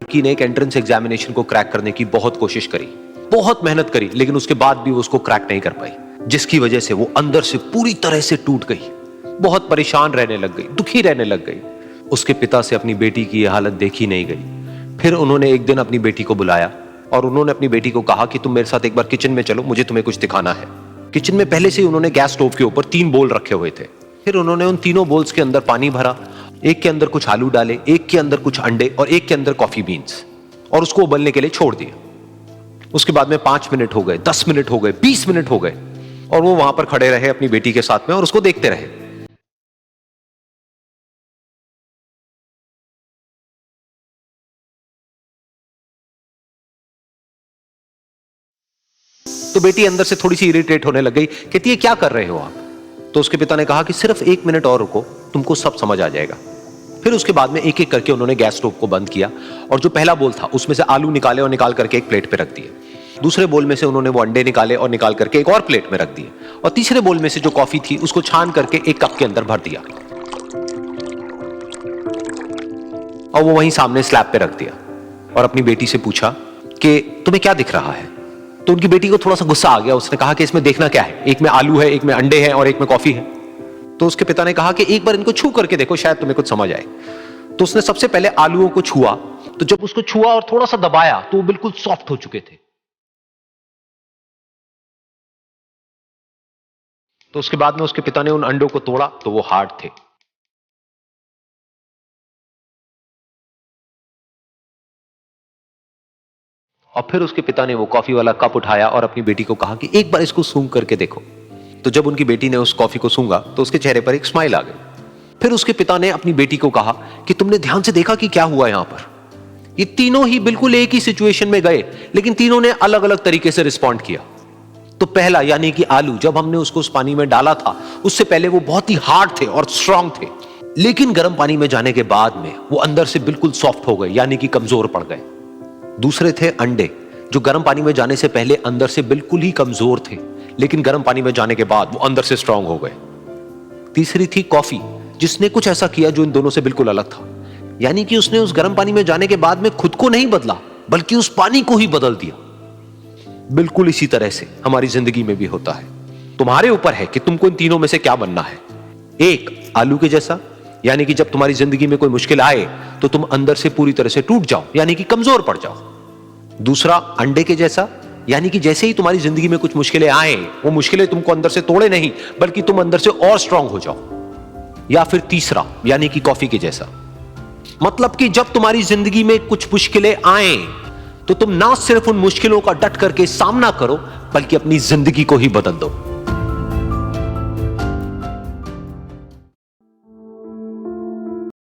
लड़की ने एक एंट्रेंस एग्जामिनेशन को क्रैक करने की बहुत कोशिश करी, बहुत मेहनत करी, लेकिन उसके बाद भी वो उसको क्रैक नहीं कर पाई, जिसकी वजह से वो अंदर से पूरी तरह से टूट गई, बहुत परेशान रहने लग गई, दुखी रहने लग गई। उसके पिता से अपनी बेटी की यह हालत देखी नहीं गई। फिर उन्होंने एक दिन अपनी बेटी को बुलाया और उन्होंने अपनी बेटी को कहा कि तुम मेरे साथ एक बार किचन में चलो, मुझे तुम्हें कुछ दिखाना है। किचन में पहले से ही उन्होंने गैस स्टोव के ऊपर 3 बोल रखे हुए थे। फिर उन्होंने उन तीनों बोल्स के अंदर पानी भरा, एक के अंदर कुछ आलू डाले, एक के अंदर कुछ अंडे और एक के अंदर कॉफी बीन्स, और उसको उबलने के लिए छोड़ दिया। उसके बाद में 5 मिनट हो गए, 10 मिनट हो गए, 20 मिनट हो गए, और वो वहां पर खड़े रहे अपनी बेटी के साथ में और उसको देखते रहे। तो बेटी अंदर से थोड़ी सी इरिटेट होने लग गई, कहती है क्या कर रहे हो आप? तो उसके पिता ने कहा कि सिर्फ 1 मिनट और रुको, तुमको सब समझ आ जाएगा। फिर उसके बाद में एक एक करके उन्होंने गैस स्टोव को बंद किया और जो पहला बोल था उसमें से आलू निकाले और निकाल करके एक प्लेट पे रख दिए। दूसरे बोल में से उन्होंने वो अंडे निकाले और निकाल करके एक और प्लेट में रख दिए, और तीसरे बोल में से जो कॉफी थी उसको छान करके एक कप के अंदर भर दिया और वो वहीं सामने स्लैब पे रख दिया और अपनी बेटी से पूछा कि तुम्हें क्या दिख रहा है? तो उनकी बेटी को थोड़ा सा गुस्सा आ गया। उसने कहा कि इसमें देखना क्या है, एक में आलू है, एक में अंडे हैं और एक में कॉफी है। तो उसके पिता ने कहा कि एक बार इनको छू करके देखो, शायद तुम्हें कुछ समझ आए। तो उसने सबसे पहले आलूओं को छुआ, तो जब उसको छुआ और थोड़ा सा दबाया तो वो बिल्कुल सॉफ्ट हो चुके थे। तो उसके बाद में उसके पिता ने उन अंडों को तोड़ा तो वो हार्ड थे। और फिर उसके पिता ने वो कॉफी वाला कप उठाया और अपनी बेटी को कहा कि एक बार इसको सूंघ करके देखो। तो जब उनकी बेटी ने उस कॉफी को सूंघा तो उसके चेहरे पर एक स्माइल आ गई। फिर उसके पिता ने अपनी बेटी को कहा कि तुमने ध्यान से देखा कि क्या हुआ यहां पर? ये तीनों ही बिल्कुल एक ही सिचुएशन में गए, लेकिन तीनों ने अलग अलग तरीके से रिस्पॉन्ड किया। तो पहला यानी कि आलू, जब हमने उसको उस पानी में डाला था उससे पहले वो बहुत ही हार्ड थे और स्ट्रांग थे, लेकिन गर्म पानी में जाने के बाद में वो अंदर से बिल्कुल सॉफ्ट हो गए, यानी कि कमजोर पड़ गए। दूसरे थे अंडे, जो गर्म पानी में जाने से पहले अंदर से बिल्कुल ही कमजोर थे, लेकिन गर्म पानी में जाने के बाद वो अंदर से स्ट्रांग हो गए। तीसरी थी कॉफी, जिसने कुछ ऐसा किया जो इन दोनों से बिल्कुल अलग था, यानी कि उसने उस गर्म पानी में जाने के बाद में खुद को नहीं बदला, बल्कि उस पानी को ही बदल दिया। बिल्कुल इसी तरह से हमारी जिंदगी में भी होता है। तुम्हारे ऊपर है कि तुमको इन तीनों में से क्या बनना है। एक, आलू के जैसा, यानी कि जब तुम्हारी जिंदगी में कोई मुश्किल आए तो तुम अंदर से पूरी तरह से टूट जाओ, यानी कि कमजोर पड़ जाओ। दूसरा, अंडे के जैसा, यानी कि जैसे ही तुम्हारी जिंदगी में कुछ मुश्किलें आए, वो मुश्किलें तुमको अंदर से तोड़े नहीं, बल्कि तुम अंदर से और स्ट्रांग हो जाओ। या फिर तीसरा, यानी कि कॉफी के जैसा, मतलब कि जब तुम्हारी जिंदगी में कुछ मुश्किलें आए तो तुम ना सिर्फ उन मुश्किलों का डट करके सामना करो, बल्कि अपनी जिंदगी को ही बदल दो।